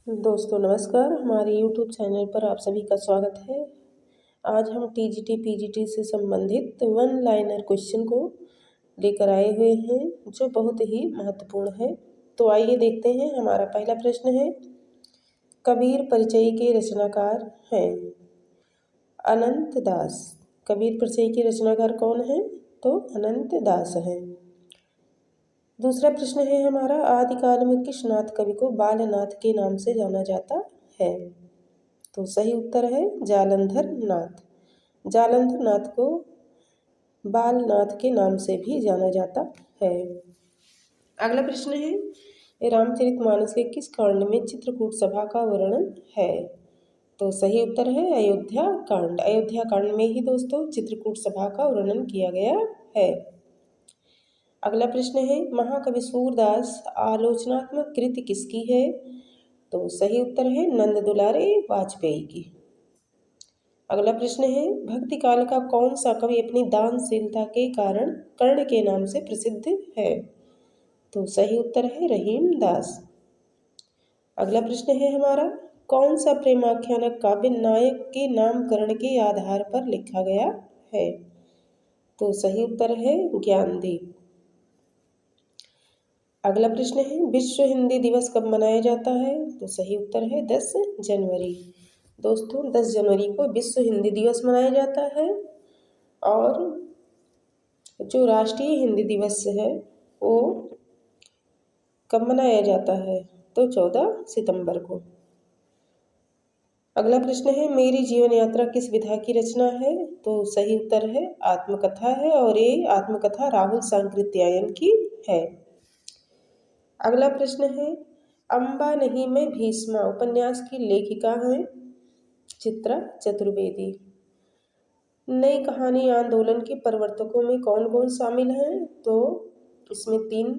दोस्तों नमस्कार, हमारे YouTube चैनल पर आप सभी का स्वागत है। आज हम TGT PGT से संबंधित वन लाइनर क्वेश्चन को लेकर आए हुए हैं जो बहुत ही महत्वपूर्ण है। तो आइए देखते हैं। हमारा पहला प्रश्न है, कबीर परिचय के रचनाकार हैं? अनंत दास। कबीर परिचय के रचनाकार कौन हैं? तो अनंत दास हैं। दूसरा प्रश्न है हमारा, आदिकाल में किस नाथ कवि को बालनाथ के नाम से जाना जाता है? तो सही उत्तर है जालंधर नाथ। जालंधर नाथ को बालनाथ के नाम से भी जाना जाता है। अगला प्रश्न है, रामचरितमानस के किस कांड में चित्रकूट सभा का वर्णन है? तो सही उत्तर है अयोध्या कांड। अयोध्या कांड में ही दोस्तों चित्रकूट सभा का वर्णन किया गया है। अगला प्रश्न है, महाकवि सूरदास आलोचनात्मक कृति किसकी है? तो सही उत्तर है नंद दुलारे वाजपेयी की। अगला प्रश्न है, भक्ति काल का कौन सा कवि अपनी दानशीलता के कारण कर्ण के नाम से प्रसिद्ध है? तो सही उत्तर है रहीम दास। अगला प्रश्न है हमारा, कौन सा प्रेमाख्यानक काव्य नायक के नामकरण के आधार पर लिखा गया है? तो सही उत्तर है ज्ञानदीप। अगला प्रश्न है, विश्व हिंदी दिवस कब मनाया जाता है? तो सही उत्तर है 10 जनवरी। दोस्तों 10 जनवरी को विश्व हिंदी दिवस मनाया जाता है और जो राष्ट्रीय हिंदी दिवस है वो कब मनाया जाता है? तो 14 सितंबर को। अगला प्रश्न है, मेरी जीवन यात्रा किस विधा की रचना है? तो सही उत्तर है आत्मकथा है और ये आत्मकथा राहुल सांकृत्यायन की है। अगला प्रश्न है, अम्बा नहीं मैं भीष्मा उपन्यास की लेखिका हैं? चित्रा चतुर्वेदी। नई कहानी आंदोलन के प्रवर्तकों में कौन कौन शामिल हैं? तो इसमें 3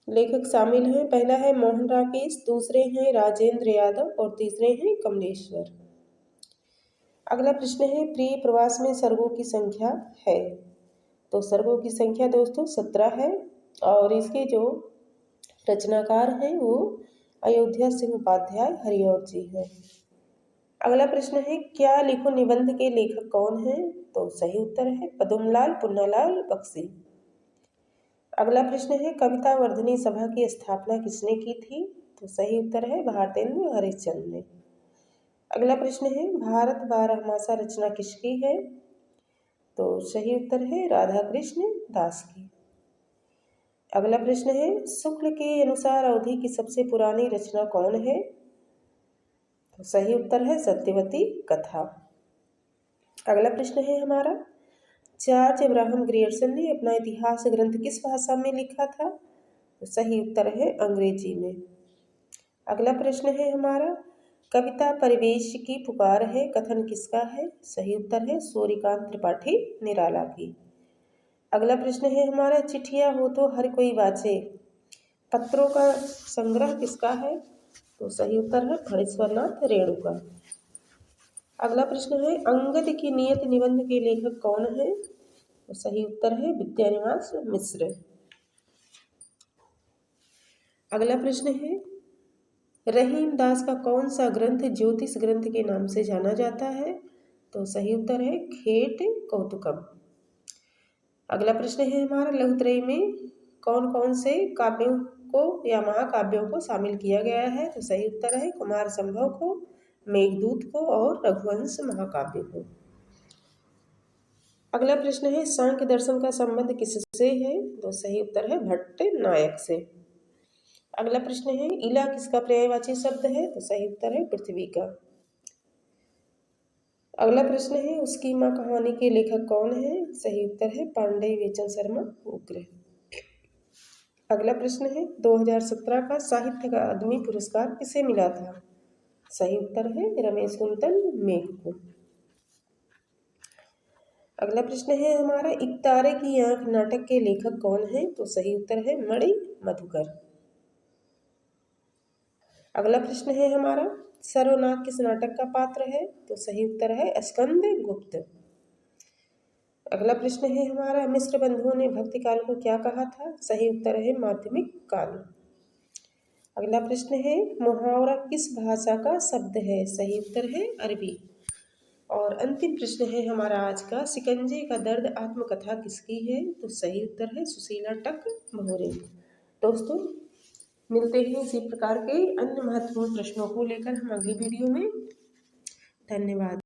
लेखक शामिल हैं। पहला है मोहन राकेश, दूसरे हैं राजेंद्र यादव और तीसरे हैं कमलेश्वर। अगला प्रश्न है, प्रिय प्रवास में सर्गों की संख्या है? तो सर्गों की संख्या दोस्तों 17 है और इसके जो रचनाकार हैं वो अयोध्या सिंह उपाध्याय हरिऔर जी हैं। अगला प्रश्न है, क्या लिखो निबंध के लेखक कौन हैं? तो सही उत्तर है पदुमलाल पुन्नालाल बख्शी। अगला प्रश्न है, कविता वर्धनी सभा की स्थापना किसने की थी? तो सही उत्तर है भारतेंदु हरिश्चंद्र ने। अगला प्रश्न है, भारत बारहमासा रचना किसकी है? तो सही उत्तर है राधा कृष्ण दास की। अगला प्रश्न है, शुक्ल के अनुसार अवधि की सबसे पुरानी रचना कौन है? तो सही उत्तर है सत्यवती कथा। अगला प्रश्न है हमारा, जॉर्ज अब्राहम ग्रियर्सन ने अपना इतिहास ग्रंथ किस भाषा में लिखा था? तो सही उत्तर है अंग्रेजी में। अगला प्रश्न है हमारा, कविता परिवेश की पुकार है कथन किसका है? सही उत्तर है सूर्यकांत त्रिपाठी निराला की। अगला प्रश्न है हमारा, चिट्ठियाँ हो तो हर कोई वाचे पत्रों का संग्रह किसका है? तो सही उत्तर है फणीश्वरनाथ रेणु का। अगला प्रश्न है, अंगद की नियत निबंध के लेखक कौन है? तो सही उत्तर है विद्यानिवास मिश्र। अगला प्रश्न है, रहीम दास का कौन सा ग्रंथ ज्योतिष ग्रंथ के नाम से जाना जाता है? तो सही उत्तर है खेट कौतुकम। अगला प्रश्न है हमारा, लघुत्रयी में कौन कौन से काव्यों को या महाकाव्यों को शामिल किया गया है? तो सही उत्तर है कुमार संभव को, मेघदूत को और रघुवंश महाकाव्य को। अगला प्रश्न है, सांख्य दर्शन का संबंध किससे है? तो सही उत्तर है भट्ट नायक से। अगला प्रश्न है, इला किसका पर्यायवाची शब्द है? तो सही उत्तर है पृथ्वी का। अगला प्रश्न है, उसकी माँ कहानी के लेखक कौन है? सही उत्तर है पांडे वेचन शर्मा उग्र। अगला प्रश्न है, 2017 का साहित्य अकादमी पुरस्कार किसे मिला था? सही उत्तर है रमेश कुंतल मेघ को। अगला प्रश्न है हमारा, एक तारे की आंख नाटक के लेखक कौन है? तो सही उत्तर है मणि मधुकर। अगला प्रश्न है हमारा, सर्वनाग किस नाटक का पात्र है? तो सही उत्तर है स्कंद गुप्त। अगला प्रश्न है हमारा, मिश्र बंधुओं ने भक्ति काल को क्या कहा था? सही उत्तर है माध्यमिक काल। अगला प्रश्न है मुहावरा किस भाषा का शब्द है? सही उत्तर है अरबी। और अंतिम प्रश्न है हमारा आज का, शिकंजे का दर्द आत्मकथा किसकी है? तो सही उत्तर है सुशीला टक मोहरे। दोस्तों मिलते हैं इसी प्रकार के अन्य महत्वपूर्ण प्रश्नों को लेकर हम अगली वीडियो में। धन्यवाद।